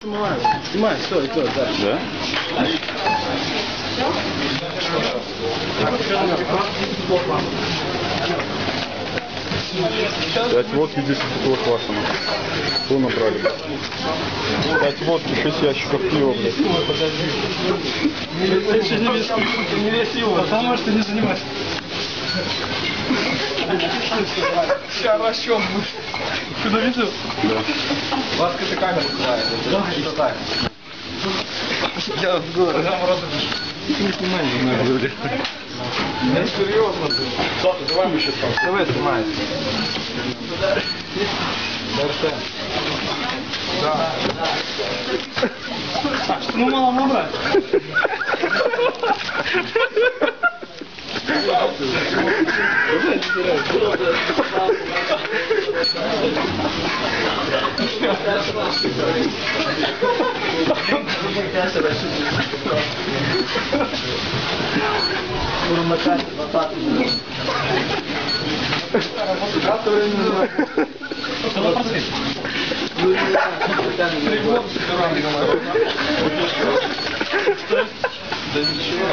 Снимай, стой, да. Да? Пять водки, 10 бутылок квашеного. Что набрали? 5 водки, 6 ящиков пива, блядь. Не весь его, потому что не занимайся. Хорошо. Куда видел? Да. Ласка ты камеру снимает. Да, что так. Я в город. Не снимай, не надо. Я серьезно. Завтра, давай мы сейчас там. Давай снимай. Дальше. Да. А, что мы мало набрать? Да ничего.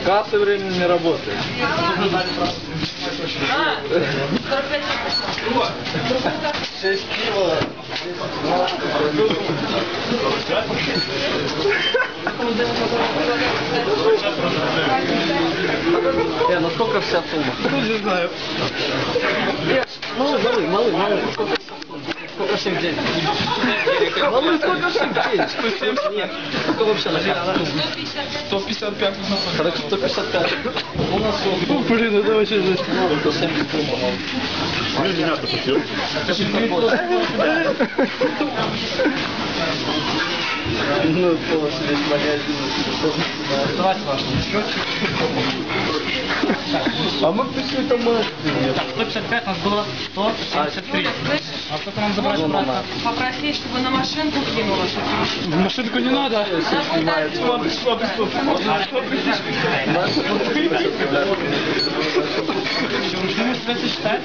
Карта временно не работает. 6 пива. Насколько вся сумма? Не знаю. Малый. Сколько всем денег? Малый, сколько всем денег? Нет. Сколько вообще на карте? 155. Короче, 155. У нас все. Блин, это вообще жесть. Это 70 сумма. Меня запустил. Ну, полностью весь магазин. Давайте ваш счетчик. А мы пришли там... Так, 155 у нас было 173. А сколько нам забрать обратно? Попроси, чтобы на машинку кинула, чтобы В машинку не надо. Вручную придется считать?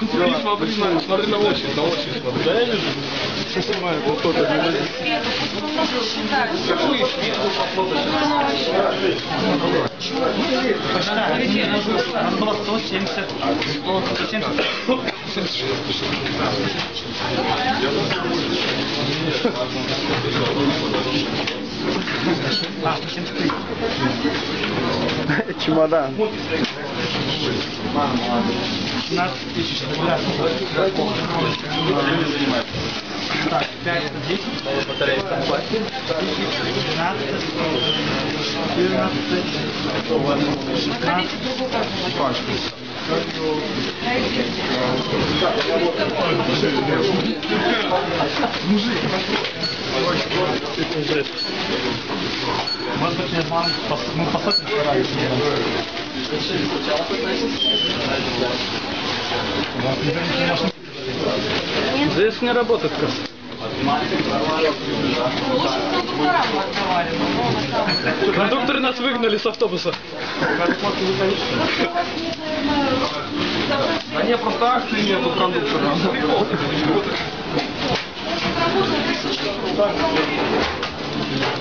Смотри на очередь, смотри. Да я вижу. Сейчас снимаю, вот кто-то не выйдет. Посчитали. У нас было 170. 173. Чемодан. 15 тысяч. Так, 5, 10. Батарейка. 12, 14, 15. Может быть, мы посмотрим, Здесь не работает как. Кондукторы нас выгнали с автобуса. Да не, просто акции нету кондуктора.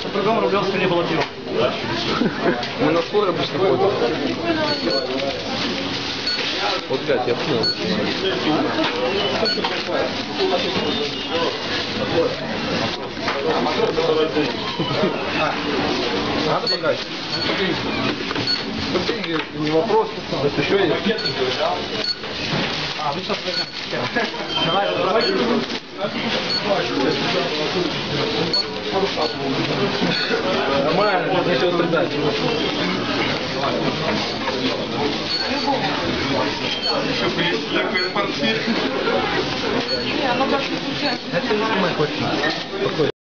По-другому Рублевска не было пива. Мы на свой обычно ходим. Вот 5, я понял. Надо погать? Деньги не вопрос. Это еще есть. А, вы сейчас возьмем. Давай. Нормально, можно еще стрелять. Не, оно как-то случайно. Это не снимай, хочешь.